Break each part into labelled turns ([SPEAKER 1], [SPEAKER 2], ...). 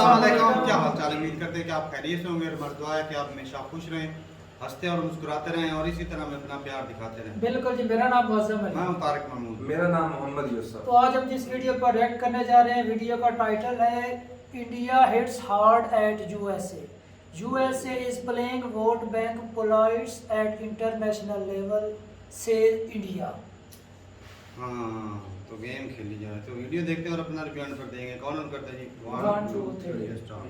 [SPEAKER 1] अस्सलाम वालेकुम, क्या हाल चाल है? उम्मीद करते हैं कि आप खैरियत से होंगे और हमारी दुआ है कि आप हमेशा खुश रहें, हंसते और मुस्कुराते रहें और इसी तरह हमें अपना प्यार दिखाते रहें।
[SPEAKER 2] बिल्कुल जी, मेरा नाम मौसम
[SPEAKER 1] मैं
[SPEAKER 2] है।
[SPEAKER 1] हूं तारिक महमूद।
[SPEAKER 3] मेरा नाम मोहम्मद यूसुफ।
[SPEAKER 2] तो आज हम जिस वीडियो पर रिएक्ट करने जा रहे हैं, वीडियो का टाइटल है India hits hard at USA. USA is playing vote bank politics at international level से इंडिया।
[SPEAKER 1] हाँ, तो गेम खेली जाए तो वीडियो देखते हैं और अपना रिव्यू पर देंगे। कौन ऑन करता है जी?
[SPEAKER 2] 1 2 3
[SPEAKER 1] स्टार्ट।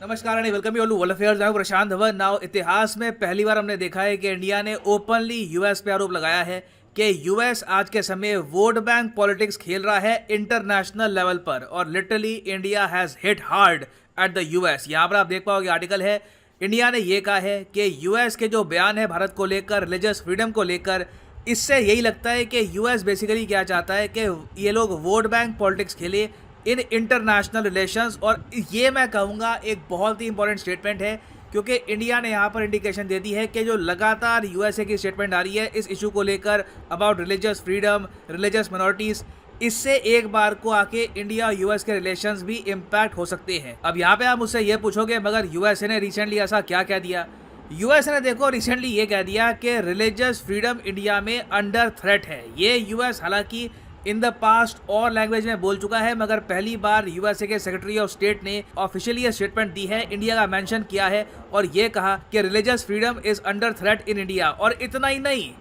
[SPEAKER 4] नमस्कार and welcome you all to world affairs. मैं हूं प्रशांत धवन। नाउ इतिहास में पहली बार हमने देखा है कि इंडिया ने ओपनली यूएस पे आरोप लगाया है कि यूएस आज के समय वोट बैंक पॉलिटिक्स खेल रहा है इंटरनेशनल लेवल पर, और literally India has hit hard at the US. यहाँ पर आप देख पाओगे आर्टिकल है, इंडिया ने ये कहा है कि यूएस के जो बयान है भारत को लेकर, रिलीजियस फ्रीडम को लेकर, इससे यही लगता है कि यूएस बेसिकली क्या चाहता है कि ये लोग वोट बैंक पॉलिटिक्स खेले इन इंटरनेशनल रिलेशंस। और ये मैं कहूँगा एक बहुत ही इंपॉर्टेंट स्टेटमेंट है, क्योंकि इंडिया ने यहाँ पर इंडिकेशन दे दी है कि जो लगातार यूएसए की स्टेटमेंट आ रही है इस इशू को लेकर about religious freedom, religious minorities, इससे एक बार को आके इंडिया और यूएस के रिलेशंस भी इम्पैक्ट हो सकते हैं। अब यहाँ पे आप मुझसे ये पूछोगे मगर यूएसए ने रिसेंटली ऐसा क्या कह दिया? यूएसए ने देखो रिसेंटली ये कह दिया कि रिलीजियस फ्रीडम इंडिया में अंडर थ्रेट है। ये यूएस हालांकि इन द पास्ट और लैंग्वेज में बोल चुका है, मगर पहली बार यूएसए के सेक्रेटरी ऑफ स्टेट ने ऑफिशियली ये स्टेटमेंट दी है, इंडिया का मेंशन किया है और ये कहा कि religious freedom is under threat in India. और इतना ही नहीं,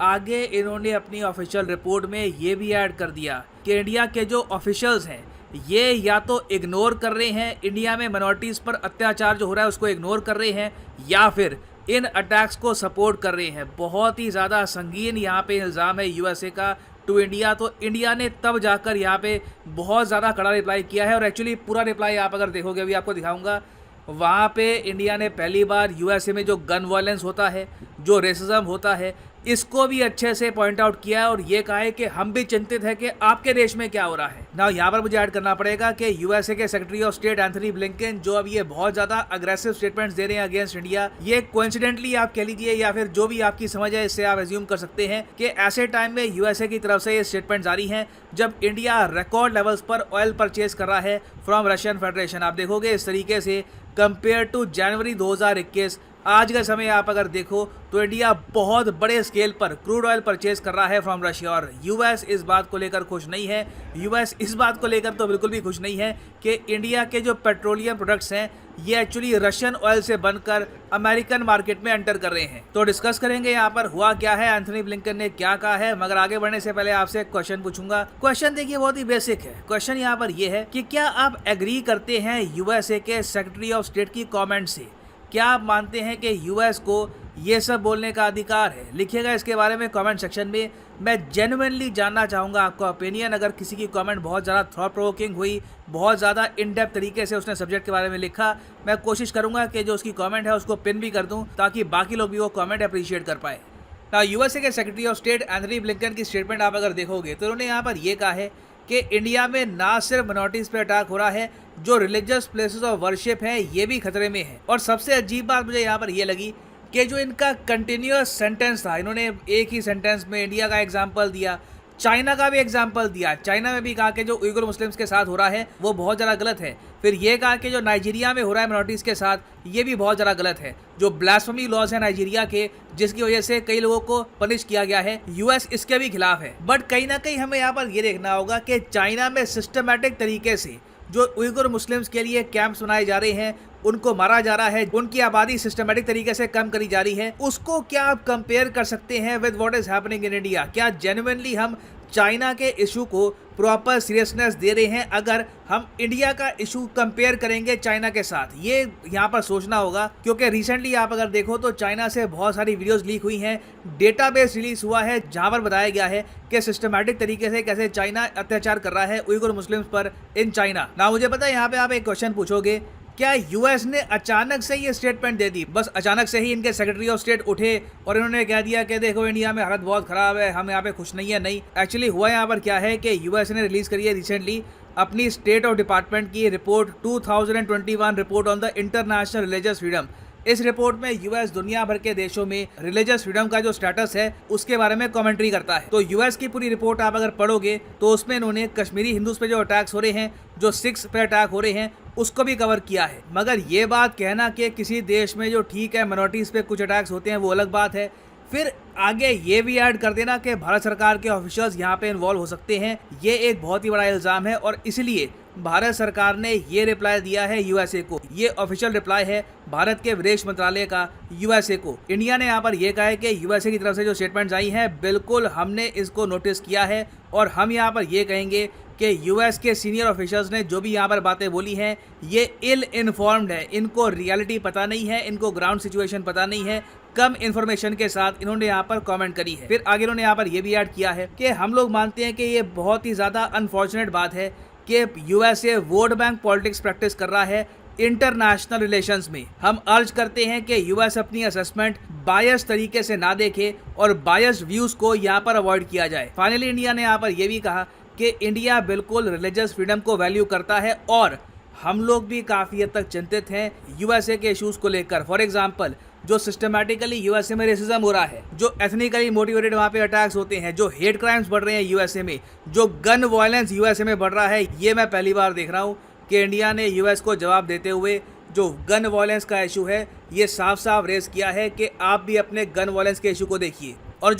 [SPEAKER 4] आगे इन्होंने अपनी ऑफिशियल रिपोर्ट में ये भी ऐड कर दिया कि इंडिया के जो ऑफिशियल्स हैं ये या तो इग्नोर कर रहे हैं, इंडिया में माइनॉरिटीज़ पर अत्याचार जो हो रहा है उसको इग्नोर कर रहे हैं, या फिर इन अटैक्स को सपोर्ट कर रहे हैं। बहुत ही ज़्यादा संगीन यहाँ पे इल्ज़ाम है यूएसए का टू इंडिया। तो इंडिया ने तब जाकर यहाँ पे बहुत ज़्यादा कड़ा रिप्लाई किया है, और एक्चुअली पूरा रिप्लाई आप अगर देखोगे, अभी आपको दिखाऊंगा, वहाँ पे इंडिया ने पहली बार यूएसए में जो गन वायलेंस होता है, जो रेसिज्म होता है, इसको भी अच्छे से पॉइंट आउट किया है और ये कहा है कि हम भी चिंतित है कि आपके देश में क्या हो रहा है। ना यहाँ पर मुझे ऐड करना पड़ेगा कि यूएसए के secretary of state Anthony Blinken जो अब ये बहुत ज़्यादा अग्रेसिव स्टेटमेंट्स दे रहे हैं अगेंस्ट इंडिया, ये कोइंसिडेंटली आप कह लीजिए या फिर जो भी आपकी समझ है इससे आप एज्यूम कर सकते हैं कि ऐसे टाइम में यूएसए की तरफ से ये स्टेटमेंट जारी हैं जब इंडिया रिकॉर्ड लेवल्स पर ऑयल परचेज कर रहा है फ्रॉम रशियन फेडरेशन। आप देखोगे इस तरीके से कंपेयर टू जनवरी 2021 आज का समय आप अगर देखो तो इंडिया बहुत बड़े स्केल पर क्रूड ऑयल परचेज कर रहा है फ्रॉम रशिया, और यूएस इस बात को लेकर खुश नहीं है। यूएस इस बात को लेकर तो बिल्कुल भी खुश नहीं है कि इंडिया के जो पेट्रोलियम प्रोडक्ट्स हैं ये एक्चुअली रशियन ऑयल से बनकर अमेरिकन मार्केट में एंटर कर रहे हैं। तो डिस्कस करेंगे यहाँ पर हुआ क्या है, एंथनी ब्लिंकन ने क्या कहा है, मगर आगे बढ़ने से पहले आपसे एक क्वेश्चन पूछूंगा। क्वेश्चन देखिए बहुत ही बेसिक है। क्वेश्चन यहाँ पर यह है कि क्या आप एग्री करते हैं यूएसए के सेक्रेटरी ऑफ स्टेट की कॉमेंट से? क्या आप मानते हैं कि यूएस को ये सब बोलने का अधिकार है? लिखिएगा इसके बारे में कमेंट सेक्शन में। मैं जेन्युइनली जानना चाहूँगा आपका ओपिनियन। अगर किसी की कमेंट बहुत ज़्यादा थॉट प्रोवोकिंग हुई, बहुत ज़्यादा इन डेप्थ तरीके से उसने सब्जेक्ट के बारे में लिखा, मैं कोशिश करूँगा कि जो उसकी कमेंट है उसको पिन भी कर दूँ ताकि बाकी लोग भी वो कमेंट अप्रिशिएट कर पाए। ना यूएसए के secretary of state Anthony Blinken की स्टेटमेंट आप अगर देखोगे तो उन्होंने यहाँ पर यह कहा है कि इंडिया में ना सिर्फ माइनॉरिटीज़ पे अटैक हो रहा है, जो रिलीजियस प्लेसेस ऑफ वर्शिप हैं ये भी खतरे में है। और सबसे अजीब बात मुझे यहाँ पर ये लगी कि जो इनका कंटिन्यूअस सेंटेंस था, इन्होंने एक ही सेंटेंस में इंडिया का एग्जांपल दिया, चाइना का भी एग्जांपल दिया। चाइना में भी कहा कि जो उइगर मुस्लिम्स के साथ हो रहा है वो बहुत ज़्यादा गलत है। फिर ये कहा कि जो नाइजीरिया में हो रहा है मिनॉरिटीज़ के साथ ये भी बहुत ज़्यादा गलत है। जो ब्लास्फेमी लॉज है नाइजीरिया के, जिसकी वजह से कई लोगों को पनिश किया गया है, यूएस इसके भी खिलाफ है। बट कहीं ना कहीं हमें यहाँ पर ये देखना होगा कि चाइना में सिस्टमेटिक तरीके से जो उइगर मुस्लिम्स के लिए कैंप्स बनाए जा रहे हैं, उनको मारा जा रहा है, उनकी आबादी सिस्टमेटिक तरीके से कम करी जा रही है, उसको क्या आप कंपेयर कर सकते हैं with what is happening in India? क्या जेन्युइनली हम चाइना के इशू को प्रॉपर सीरियसनेस दे रहे हैं अगर हम इंडिया का इशू कंपेयर करेंगे चाइना के साथ? ये यहाँ पर सोचना होगा, क्योंकि रिसेंटली आप अगर देखो तो चाइना से बहुत सारी वीडियोस लीक हुई हैं, डेटाबेस रिलीज हुआ है जहाँ पर बताया गया है कि सिस्टमैटिक तरीके से कैसे चाइना अत्याचार कर रहा है उइगर मुस्लिम्स पर इन चाइना। ना मुझे पता है यहाँ पे आप एक क्वेश्चन पूछोगे, क्या यूएस ने अचानक से ये स्टेटमेंट दे दी? बस अचानक से ही इनके सेक्रेटरी ऑफ स्टेट उठे और इन्होंने कह दिया कि देखो इंडिया में हालत बहुत ख़राब है, हम यहाँ पे खुश नहीं है? नहीं, एक्चुअली हुआ यहाँ पर क्या है कि यूएस ने रिलीज़ करी है रिसेंटली अपनी स्टेट ऑफ डिपार्टमेंट की report 2021 report on the international religious freedom. इस रिपोर्ट में यूएस दुनिया भर के देशों में रिलीजियस फ्रीडम का जो स्टेटस है उसके बारे में कमेंट्री करता है। तो यूएस की पूरी रिपोर्ट आप अगर पढ़ोगे तो उसमें इन्होंने कश्मीरी हिंदूज पे जो अटैक्स हो रहे हैं, जो सिख्स पे अटैक हो रहे हैं, उसको भी कवर किया है। मगर ये बात कहना कि किसी देश में जो ठीक है माइनॉरिटीज पे कुछ अटैक्स होते हैं वो अलग बात है, फिर आगे ये भी ऐड कर देना कि भारत सरकार के ऑफिशियल्स यहाँ पे इन्वॉल्व हो सकते हैं, ये एक बहुत ही बड़ा इल्ज़ाम है। और इसलिए भारत सरकार ने ये रिप्लाई दिया है यूएसए को। ये ऑफिशियल रिप्लाई है भारत के विदेश मंत्रालय का यूएसए को। इंडिया ने यहाँ पर यह कहा है कि यूएसए की तरफ से जो स्टेटमेंट्स आई हैं बिल्कुल हमने इसको नोटिस किया है और हम यहाँ पर ये कहेंगे कि यूएस के सीनियर ऑफिशियल्स ने जो भी यहाँ पर बातें बोली हैं ये इल इन्फॉर्म्ड है, इनको रियलिटी पता नहीं है, इनको ग्राउंड सिचुएशन पता नहीं है, कम इन्फॉर्मेशन के साथ इन्होंने यहाँ पर कमेंट करी है। फिर आगे इन्होंने यहाँ पर यह भी ऐड किया है कि हम लोग मानते हैं कि ये बहुत ही ज़्यादा अनफॉर्चुनेट बात है कि USA vote bank politics practice कर रहा है इंटरनेशनल रिलेशंस में। हम अर्ज करते हैं कि यूएस अपनी असेसमेंट बायस तरीके से ना देखे और बायस व्यूज को यहाँ पर अवॉइड किया जाए। फाइनली इंडिया ने यहाँ पर यह भी कहा कि इंडिया बिल्कुल रिलीजियस फ्रीडम को वैल्यू करता है और हम लोग भी काफ़ी हद तक चिंतित हैं यूएसए के इश्यूज़ को लेकर। फॉर एग्जांपल जो सिस्टमैटिकली यूएसए में रेसिज्म हो रहा है, जो एथनिकली मोटिवेटेड वहाँ पे अटैक्स होते हैं, जो हेट क्राइम्स बढ़ रहे हैं यूएसए में, जो गन वायलेंस यूएसए में बढ़ रहा है, ये मैं पहली बार देख रहा हूँ कि इंडिया ने यूएस को जवाब देते हुए जो गन वायलेंस का इशू है ये साफ साफ रेस किया है कि आप भी अपने गन वायलेंस के इशू को देखिए। और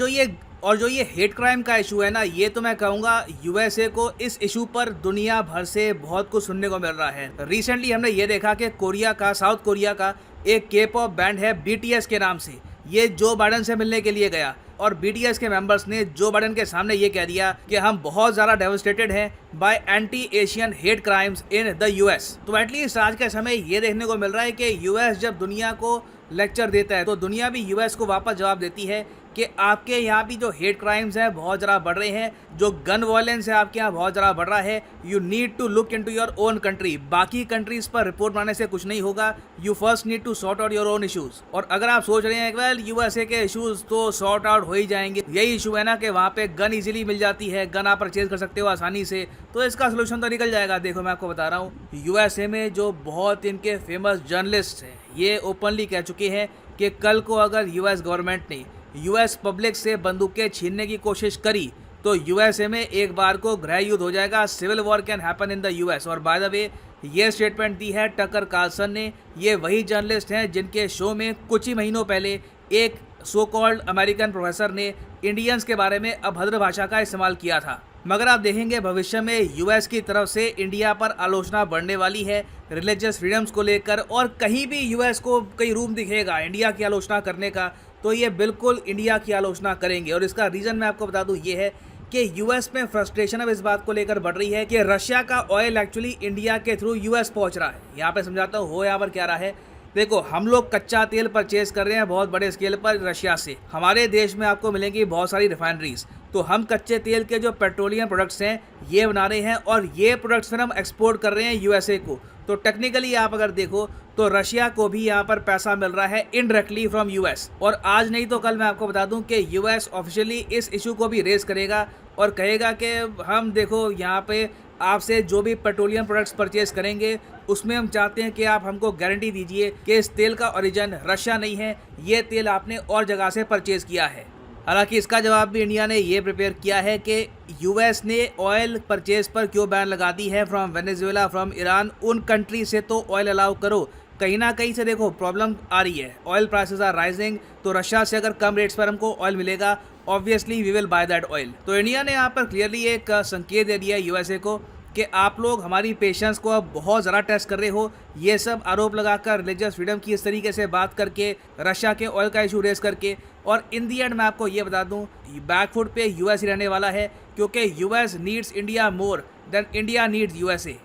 [SPEAKER 4] जो ये हेट क्राइम का इशू है ना, ये तो मैं कहूँगा यूएसए को इस इशू पर दुनिया भर से बहुत कुछ सुनने को मिल रहा है। रिसेंटली हमने ये देखा कि साउथ कोरिया का एक के पॉप बैंड है बीटीएस के नाम से, ये जो बाइडन से मिलने के लिए गया और बीटीएस के मेंबर्स ने जो बाइडन के सामने ये कह दिया कि हम बहुत ज़्यादा डेवस्टेटेड हैं bye anti Asian hate crimes in the US. तो एटलीस्ट आज के समय ये देखने को मिल रहा है कि यूएस जब दुनिया को लेक्चर देता है तो दुनिया भी यूएस को वापस जवाब देती है कि आपके यहाँ भी जो हेट क्राइम्स हैं बहुत ज़्यादा बढ़ रहे हैं, जो गन वायलेंस है आपके यहाँ बहुत ज़्यादा बढ़ रहा है। You need to look into your own country. बाकी कंट्रीज़ पर रिपोर्ट बनाने से कुछ नहीं होगा, you first need to sort out your own issues. और अगर आप सोच रहे हैं वेल यूएसए के इशूज़ तो सॉर्ट आउट हो ही जाएंगे, यही इशू है ना कि वहाँ पे गन इजीली मिल जाती है, गन आप परचेज कर सकते हो आसानी से, तो इसका सोल्यूशन तो निकल जाएगा। देखो मैं आपको बता रहा हूँ, यूएसए में जो बहुत इनके फेमस जर्नलिस्ट हैं ये ओपनली कह चुके हैं कि कल को अगर यूएस गवर्नमेंट ने यूएस पब्लिक से बंदूकें छीनने की कोशिश करी तो यूएसए में एक बार को गृह युद्ध हो जाएगा, civil war can happen in the US. और बाय द वे ये स्टेटमेंट दी है टकर कार्लसन ने। ये वही जर्नलिस्ट हैं जिनके शो में कुछ ही महीनों पहले एक सो कॉल्ड अमेरिकन प्रोफेसर ने इंडियंस के बारे में अभद्र भाषा का इस्तेमाल किया था। मगर आप देखेंगे भविष्य में यूएस की तरफ से इंडिया पर आलोचना बढ़ने वाली है रिलीजियस फ्रीडम्स को लेकर, और कहीं भी यूएस को कई रूम दिखेगा इंडिया की आलोचना करने का तो ये बिल्कुल इंडिया की आलोचना करेंगे। और इसका रीज़न मैं आपको बता दूं ये है कि यूएस में फ्रस्ट्रेशन अब इस बात को लेकर बढ़ रही है कि रशिया का ऑयल एक्चुअली इंडिया के थ्रू यूएस पहुंच रहा है। यहाँ पे समझाता हूँ हो यहाँ पर क्या रहा है। देखो हम लोग कच्चा तेल परचेज कर रहे हैं बहुत बड़े स्केल पर रशिया से। हमारे देश में आपको मिलेंगी बहुत सारी रिफाइनरीज, तो हम कच्चे तेल के जो पेट्रोलियम प्रोडक्ट्स हैं ये बना रहे हैं और ये प्रोडक्ट्स फिर हम एक्सपोर्ट कर रहे हैं यूएसए को। तो टेक्निकली आप अगर देखो तो रशिया को भी यहाँ पर पैसा मिल रहा है इनडायरेक्टली फ्रॉम यूएस। और आज नहीं तो कल मैं आपको बता दूं कि यूएस ऑफिशियली इस इशू को भी रेज करेगा और कहेगा कि हम देखो यहाँ पे आपसे जो भी पेट्रोलियम प्रोडक्ट्स परचेज करेंगे उसमें हम चाहते हैं कि आप हमको गारंटी दीजिए कि इस तेल का ओरिजिन रशिया नहीं है, ये तेल आपने और जगह से परचेज किया है। हालांकि इसका जवाब भी इंडिया ने ये प्रिपेयर किया है कि यूएस ने ऑयल परचेज पर क्यों बैन लगा दी है फ्रॉम वेनेजुएला, फ्रॉम ईरान, उन कंट्री से तो ऑयल अलाउ करो। कहीं ना कहीं से देखो प्रॉब्लम आ रही है, ऑयल प्राइसेस आर राइजिंग, तो रशिया से अगर कम रेट्स पर हमको ऑयल मिलेगा obviously we will buy that oil. तो इंडिया ने यहाँ पर क्लियरली एक संकेत दे दिया है यूएसए को कि आप लोग हमारी पेशेंस को अब बहुत ज़्यादा टेस्ट कर रहे हो। ये सब आरोप लगाकर रिलीजियस फ्रीडम की इस तरीके से बात करके रशिया के ऑयल का इशू रेस करके, और इन दी एंड मैं आपको ये बता दूं बैकफुट पे यूएस ही रहने वाला है क्योंकि US needs India more than India needs USA.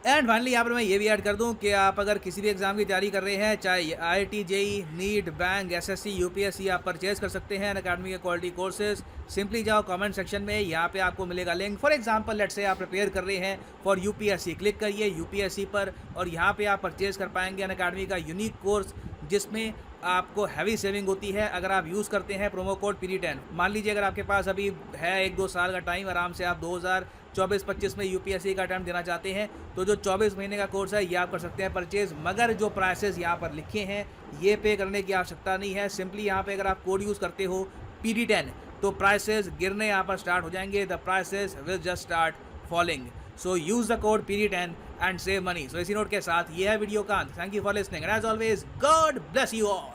[SPEAKER 4] And finally यहाँ पर मैं ये भी ऐड कर दूं कि आप अगर किसी भी एग्जाम की तैयारी कर रहे हैं, चाहे IIT, JEE, NEET, bank, SSC, UPSC, आप परचेज कर सकते हैं अनअकैडमी के क्वालिटी कोर्सेज। सिंपली जाओ कमेंट सेक्शन में, यहाँ पे आपको मिलेगा link. For example let's say आप प्रिपेयर कर रहे हैं फॉर यूपीएससी, क्लिक करिए यूपीएससी पर और यहाँ पे आप परचेज कर पाएंगे अनअकैडमी का यूनिक कोर्स जिसमें आपको हैवी सेविंग होती है अगर आप यूज़ करते हैं प्रोमो कोड PD10। मान लीजिए अगर आपके पास अभी है 1-2 साल का टाइम, आराम से आप 2000 24-25 में यूपीएससी का अटैम्प्ट देना चाहते हैं तो जो 24 महीने का कोर्स है ये आप कर सकते हैं परचेज। मगर जो प्राइसेस यहाँ पर लिखे हैं ये पे करने की आवश्यकता नहीं है। सिंपली यहाँ पे अगर आप कोड यूज़ करते हो PD10 तो प्राइसेस गिरने यहाँ पर स्टार्ट हो जाएंगे। The prices will just start falling. So use the code PD10 and save money. So इसी नोट के साथ ये है वीडियो का अंत। Thank you for listening and as always God bless you all.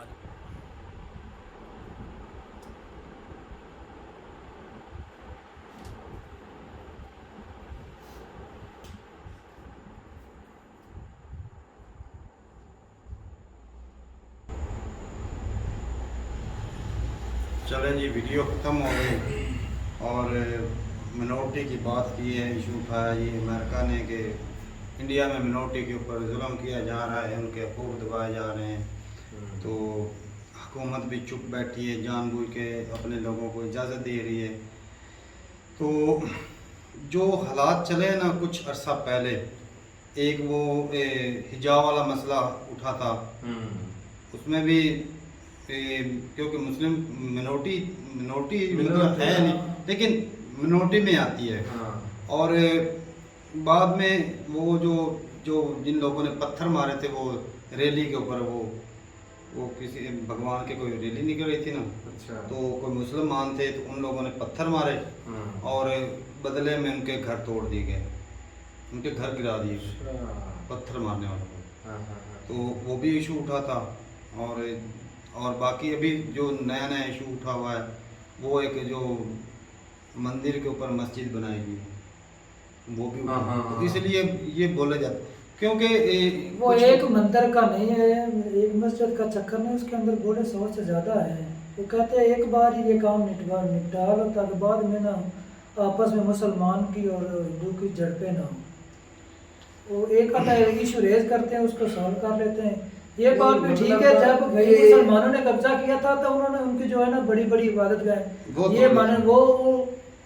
[SPEAKER 1] चलें जी, वीडियो ख़त्म हो गई और मिनोरिटी की बात की है, इशू उठाया ये अमेरिका ने कि इंडिया में मिनोरिटी के ऊपर जुल्म किया जा रहा है, उनके हकूक़ दबाए जा रहे हैं। तो हुकूमत भी चुप बैठी है, जानबूझ के अपने लोगों को इजाज़त दे रही है। तो जो हालात चले ना कुछ अरसा पहले, एक वो हिजाब वाला मसला उठा था, उसमें भी क्योंकि मुस्लिम मिनोरिटी मतलब है नहीं, लेकिन मिनोरिटी में आती है। और बाद में वो जो जिन लोगों ने पत्थर मारे थे वो रैली के ऊपर, वो किसी भगवान के कोई रैली निकल रही थी ना,
[SPEAKER 3] अच्छा।
[SPEAKER 1] तो कोई मुसलमान थे तो उन लोगों ने पत्थर मारे और बदले में उनके घर तोड़ दिए गए, उनके घर गिरा दिए पत्थर मारने वालों को। तो वो भी इशू उठा था। और बाकी अभी जो नया इशू उठा हुआ है वो एक जो मंदिर के ऊपर मस्जिद बनाएगी वो भी उठा। तो इसलिए ये बोला जाता क्योंकि
[SPEAKER 2] वो एक मंदिर का नहीं है, एक मस्जिद का चक्कर नहीं, उसके अंदर बोले 100 से ज़्यादा है। वो कहते हैं एक बार ये काम निपटा लो ताकि बाद में ना आपस में मुसलमान की और हिंदू की झड़पें ना हो। वो एक इशू रेज करते हैं, उसको सॉल्व कर लेते हैं। ये बात भी ठीक है, जब मुसलमानों ने कब्जा किया था तो उन्होंने उनकी जो है ना बड़ी बड़ी इबादत गाह ये माने वो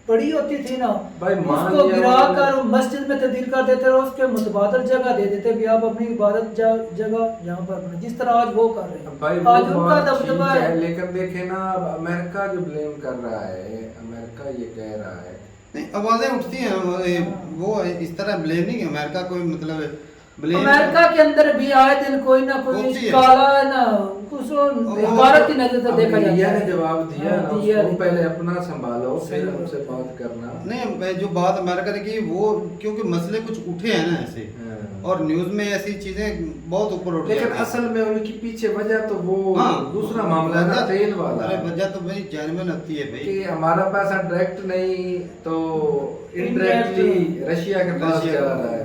[SPEAKER 2] बड़ी होती थी ना, उसको गिरा कर मस्जिद में तब्दील कर देते और उसके मुतबादल जगह दे देते भी आप अपनी इबादत जगह यहाँ पर, जिस तरह आज वो कर रहे हैं। आज उनका दबदबा है।
[SPEAKER 3] लेकिन देखे ना, अमेरिका जो ब्लेम कर रहा है, अमेरिका ये कह रहा है,
[SPEAKER 1] नहीं आवाजें उठती हैं, वो इस तरह ब्लेम नहीं, अमेरिका कोई मतलब
[SPEAKER 2] अमेरिका के अंदर भी आए दिन कोई ना कोई काला है ना, उसको भारत की नजर से देखा जाता है।
[SPEAKER 3] इंडिया ने जवाब दिया ना, उसको पहले अपना संभालो फिर हमसे बात करना।
[SPEAKER 1] नहीं, जो बात अमेरिका ने की वो क्योंकि मसले कुछ उठे हैं ना ऐसे, और न्यूज में ऐसी चीजें बहुत ऊपर उठ,
[SPEAKER 3] लेकिन असल में उनकी पीछे वजह तो वो दूसरा मामला है ना, तेल वाला।
[SPEAKER 1] अरे वजह तो भाई जेन्युइन आती है भाई
[SPEAKER 3] कि हमारा पैसा डायरेक्ट नहीं तो इनडायरेक्टली रशिया के पास जा रहा है।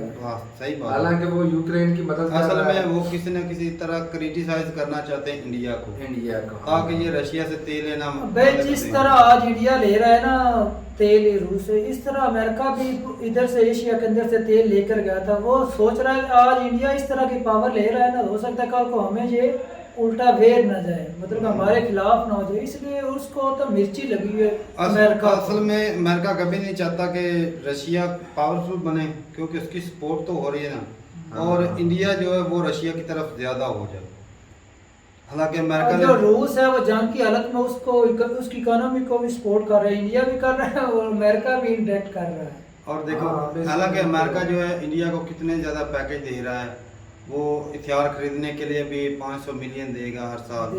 [SPEAKER 1] सही बात।
[SPEAKER 3] हालांकि वो यूक्रेन की मदद
[SPEAKER 1] असल में वो किसी न किसी तरह क्रिटिसाइज करना चाहते हैं इंडिया को ताकि ये रशिया से तेल लेना।
[SPEAKER 2] भाई जिस तरह आज इंडिया ले रहा है ना तेल रूस से, इस तरह अमेरिका भी इधर से एशिया के अंदर से तेल लेकर गया था। वो सोच रहा है कि आज इंडिया इस तरह की पावर ले रहा है ना, हो सकता है कल को हमें ये उल्टा वेर न जाए, मतलब हमारे खिलाफ ना हो जाए, इसलिए उसको तो मिर्ची लगी है अमेरिका।
[SPEAKER 1] असल में अमेरिका कभी नहीं चाहता कि रशिया पावरफुल बने, क्योंकि उसकी सपोर्ट तो हो रही है ना, और इंडिया जो है वो रशिया की तरफ ज्यादा हो जाए। हालांकि अमेरिका
[SPEAKER 2] जो रूस है वो जंग की हालत में उसको उसकी इकोनॉमी को भी सपोर्ट कर रहा है, इंडिया भी कर रहा है और अमेरिका भी इंडेक्ट कर रहा है।
[SPEAKER 1] और देखो हालांकि अमेरिका जो है इंडिया को कितने ज़्यादा पैकेज दे रहा है, वो हथियार खरीदने के लिए भी 500 मिलियन देगा हर साल,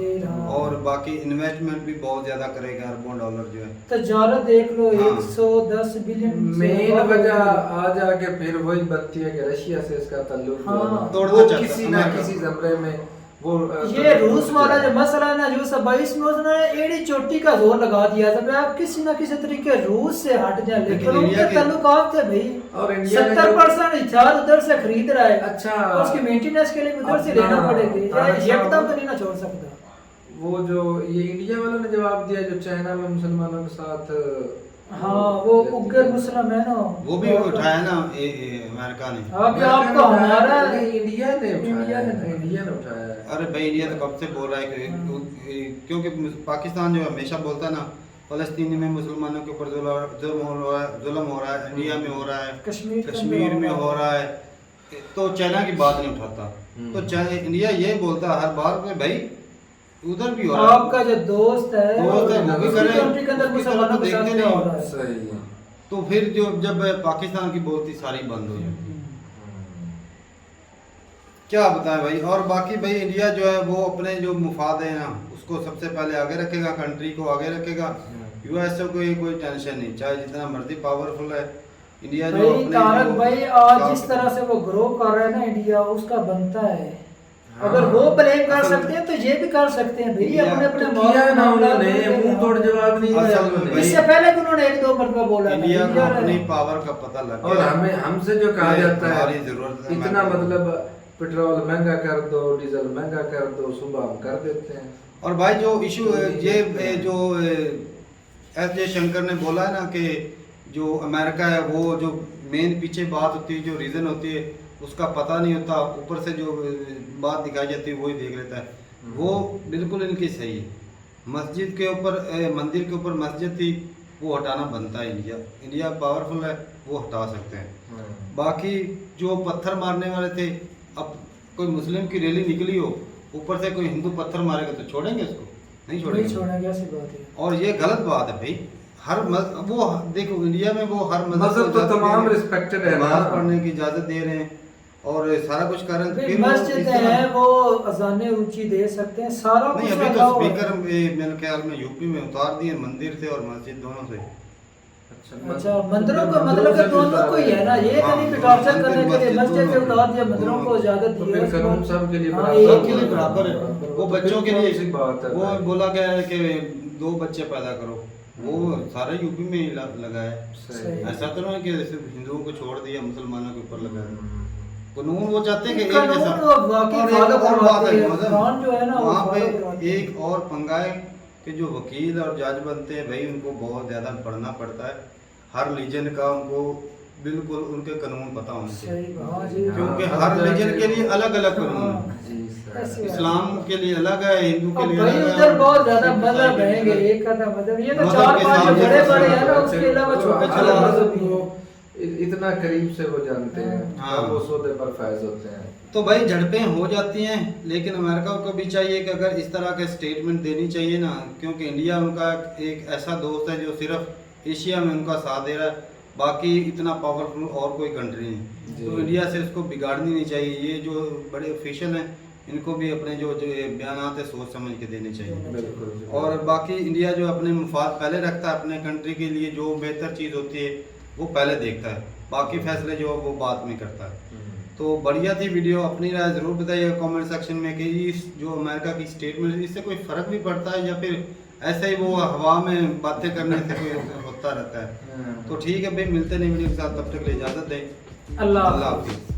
[SPEAKER 1] और बाकी इन्वेस्टमेंट भी बहुत ज़्यादा करेगा, अरबों डॉलर जो है।
[SPEAKER 2] तजारत देख लो 110 बिलियन।
[SPEAKER 3] मेन वजह आ जाके फिर वही बनती है कि रशिया से इसका ताल्लुक
[SPEAKER 1] तोड़ना चाहता
[SPEAKER 3] किसी ना किसी जमरे में वो
[SPEAKER 2] ये रूस वाला जो मसला है ना, जो सब इसमें उसने एड़ी चोटी का जोर लगा दिया था, आप किसी ना किसी तरीके रूस से हट जाए, लेकिन उनके ताल्लुकात थे भाई, और 70% हथियार उधर से खरीद रहा है। अच्छा, उसकी मेंटेनेंस के लिए उधर से लेना पड़ेगी, एकदम तो नहीं ना छोड़ सकता।
[SPEAKER 3] वो जो ये इंडिया वालों ने जवाब दिया जो चाइना में मुसलमानों के साथ,
[SPEAKER 2] हाँ वो उग्र मुस्लिम है ना, वो भी
[SPEAKER 1] उठाया ना अमेरिका ने।
[SPEAKER 2] अभी आपको हमारा
[SPEAKER 3] इंडिया ने उठाया।
[SPEAKER 1] अरे भाई इंडिया तो कब से बोल रहा है कि क्योंकि पाकिस्तान जो हमेशा बोलता है ना फलस्तीन में मुसलमानों के ऊपर जुल्म हो रहा है, इंडिया में हो रहा है, कश्मीर में हो रहा है, तो चाइना की बात नहीं उठाता। तो इंडिया ये बोलता हर बार में भाई उधर भी हो रहा है।
[SPEAKER 2] आपका जो दोस्त है वो भी करे,
[SPEAKER 1] कंट्री के अंदर मुसलमानों को देखते नहीं।
[SPEAKER 3] सही है।
[SPEAKER 1] तो फिर जो जब पाकिस्तान की बोलती सारी बंद हो जाती। क्या बताएं भाई। और बाकी भाई इंडिया जो है वो अपने जो मुफाद है ना उसको सबसे पहले आगे रखेगा, कंट्री को आगे रखेगा। यूएसए को कोई टेंशन नहीं, चाहे जितना मर्जी पावरफुल है इंडिया जो
[SPEAKER 2] भाई
[SPEAKER 1] अपने
[SPEAKER 2] तारक
[SPEAKER 1] जो
[SPEAKER 2] भाई आज
[SPEAKER 1] काम-
[SPEAKER 2] जिस तरह से वो ग्रो कर रहा है ना इंडिया, उसका बनता है। अगर वो ब्लेम कर सकते हैं तो ये भी कर सकते हैं भाई,
[SPEAKER 1] इंडिया
[SPEAKER 2] अपने अपने
[SPEAKER 3] तो किया ना उन्होंने,
[SPEAKER 2] मामला
[SPEAKER 3] मुंह तोड़ जवाब नहीं दिया
[SPEAKER 1] असल में
[SPEAKER 3] उन्होंने।
[SPEAKER 1] भाई-
[SPEAKER 2] इससे पहले भी उन्होंने एक दो मरतबा बोला था,
[SPEAKER 1] इंडिया को
[SPEAKER 2] इंडिया
[SPEAKER 1] अपनी
[SPEAKER 2] ने-
[SPEAKER 1] पावर का पता लग
[SPEAKER 3] और
[SPEAKER 1] गया।
[SPEAKER 3] हमें हमसे जो कहा
[SPEAKER 1] ये
[SPEAKER 3] जाता है
[SPEAKER 1] हमारी जरूरत है,
[SPEAKER 3] इतना
[SPEAKER 1] मैं-
[SPEAKER 3] मतलब पेट्रोल महंगा कर दो, डीजल महंगा कर दो, सुबह हम कर देते हैं।
[SPEAKER 1] और भाई जो इशू ये जो एस जयशंकर ने बोला है ना कि जो अमेरिका है वो जो मेन पीछे बात होती है, जो रीज़न होती है उसका पता नहीं होता, ऊपर से जो बात दिखाई जाती है वही देख लेता है, वो बिल्कुल इनकी सही है। मस्जिद के ऊपर मंदिर के ऊपर मस्जिद थी, वो हटाना बनता है। इंडिया पावरफुल है, वो हटा सकते हैं। बाकी जो पत्थर मारने वाले थे, अब कोई मुस्लिम की रैली निकली हो, ऊपर से कोई हिंदू पत्थर मारेगा तो छोड़ेंगे उसको? नहीं
[SPEAKER 2] नहीं
[SPEAKER 1] छोड़ेंगे।
[SPEAKER 2] छोड़ेंगे, ऐसी बात है।
[SPEAKER 1] और ये गलत बात है भाई। वो देखो इंडिया में वो हर
[SPEAKER 3] मजहब तो तमाम respected है ना।
[SPEAKER 1] नमाज पढ़ने की इजाजत दे रहे हैं और सारा कुछ कर रहे हैं।
[SPEAKER 2] भाई
[SPEAKER 1] फिर वो
[SPEAKER 2] मस्जिद
[SPEAKER 1] इस तरह-
[SPEAKER 2] है वो अजानें ऊंची दे सकते हैं, सारा
[SPEAKER 1] नहीं
[SPEAKER 2] कुछ
[SPEAKER 1] अभी
[SPEAKER 2] रखा
[SPEAKER 1] तो
[SPEAKER 2] हुआ है।
[SPEAKER 1] स्पीकर मेरे ख्याल में यूपी में उतार दिए मंदिर से और मस्जिद दोनों से।
[SPEAKER 2] अच्छा मंदिरों को मतलब कि दोनों को ही है ना, ये
[SPEAKER 1] हाँ,
[SPEAKER 2] कहीं पे टॉर्चर
[SPEAKER 1] मंदिर,
[SPEAKER 2] करने के लिए
[SPEAKER 1] मस्जिद
[SPEAKER 2] मस्जिद से
[SPEAKER 1] दोनों
[SPEAKER 2] उतार दिया,
[SPEAKER 1] को।
[SPEAKER 2] मंदिरों को
[SPEAKER 1] दोनों।
[SPEAKER 2] इजाजत
[SPEAKER 3] तो
[SPEAKER 2] दी
[SPEAKER 3] फिर
[SPEAKER 2] है।
[SPEAKER 3] कानून सबके लिए
[SPEAKER 2] हाँ,
[SPEAKER 3] बराबर।
[SPEAKER 2] एक
[SPEAKER 1] सबके लिए बराबर है। वो बच्चों के लिए
[SPEAKER 3] सी बात है
[SPEAKER 1] वो
[SPEAKER 3] भाई।
[SPEAKER 1] बोला गया है कि 2 बच्चे पैदा करो, वो सारे यूपी में ही लगा है।
[SPEAKER 3] सही।
[SPEAKER 1] ऐसा तो नहीं कि सिर्फ हिंदुओं को छोड़ दिया, मुसलमानों के ऊपर लगा है। कानून वो चाहते हैं कि एक
[SPEAKER 2] कानून
[SPEAKER 1] जैसा।
[SPEAKER 2] वो वाकई
[SPEAKER 1] और एक
[SPEAKER 2] follow
[SPEAKER 1] और बात
[SPEAKER 2] करवाते
[SPEAKER 1] है
[SPEAKER 2] हैं।
[SPEAKER 1] मदन,
[SPEAKER 2] कुरान जो है ना, वो
[SPEAKER 1] वहाँ
[SPEAKER 2] follow करवाते
[SPEAKER 1] पे
[SPEAKER 2] हैं।
[SPEAKER 1] एक और पंगा है कि जो वकील और जज बनते हैं भाई उनको बहुत ज़्यादा पढ़ना पड़ता है। हर रीजन का उनको बिल्कुल उनके कानून पता होने चाहिए,
[SPEAKER 2] सही बात जी।
[SPEAKER 1] क्योंकि
[SPEAKER 3] हाँ,
[SPEAKER 1] हर
[SPEAKER 3] हर
[SPEAKER 1] रीजन
[SPEAKER 3] जगह
[SPEAKER 1] के लिए
[SPEAKER 3] के-
[SPEAKER 1] अलग अलग कानून
[SPEAKER 2] हाँ।
[SPEAKER 1] हैं।
[SPEAKER 3] जी सर।
[SPEAKER 2] ऐसी बात।
[SPEAKER 1] इस्लाम के लिए अलग है, हिंदू के
[SPEAKER 2] अब
[SPEAKER 1] लिए
[SPEAKER 2] भाई
[SPEAKER 1] अलग है।
[SPEAKER 2] उधर बहुत ज्यादा
[SPEAKER 1] सिख
[SPEAKER 2] मजहब
[SPEAKER 1] ईसाई के लिए
[SPEAKER 2] रहेंगे,
[SPEAKER 1] अलग है।
[SPEAKER 2] एक का मजहब, ये तो
[SPEAKER 1] मजहब
[SPEAKER 2] चार
[SPEAKER 1] के
[SPEAKER 2] पांच
[SPEAKER 1] साथ
[SPEAKER 2] बड़े
[SPEAKER 1] जैसे
[SPEAKER 2] बड़े हैं ना,
[SPEAKER 1] मजहब
[SPEAKER 2] उसके अलावा छोटे
[SPEAKER 3] हर
[SPEAKER 2] छोटे
[SPEAKER 3] मजहब
[SPEAKER 2] मजहब भी
[SPEAKER 3] को
[SPEAKER 2] हैं।
[SPEAKER 3] इतना करीब से वो जानते हैं,
[SPEAKER 1] हाँ।
[SPEAKER 3] अब वो सौदे पर फैज होते हैं।
[SPEAKER 1] तो भाई झड़पें हो जाती हैं, लेकिन अमेरिका को भी चाहिए कि अगर इस तरह के स्टेटमेंट देनी चाहिए ना, क्योंकि इंडिया उनका एक ऐसा दोस्त है जो सिर्फ एशिया में उनका साथ दे रहा है, बाकी इतना पावरफुल और कोई कंट्री नहीं।
[SPEAKER 3] जी।
[SPEAKER 1] तो इंडिया से उसको बिगाड़नी नहीं चाहिए। ये जो बड़े ऑफिशियल हैं इनको भी अपने जो ये बयानात है सोच समझ के देने चाहिए।
[SPEAKER 3] बिल्कुल।
[SPEAKER 1] और बाकी इंडिया जो अपने मुफाद पहले रखता है, अपने कंट्री के लिए जो बेहतर चीज़ होती है वो पहले देखता है, बाकी फैसले जो वो बाद में करता है। तो बढ़िया थी वीडियो, अपनी राय ज़रूर बताइए कमेंट सेक्शन में कि इस जो अमेरिका की स्टेटमेंट इससे कोई फ़र्क भी पड़ता है या फिर ऐसे ही वो हवा में बातें करने से कोई होता रहता है। तो ठीक है भाई, मिलते नहीं वीडियो के साथ, तब तक के लिए इजाज़त दें।
[SPEAKER 2] अल्लाह
[SPEAKER 1] अल्लाह हाफिज़।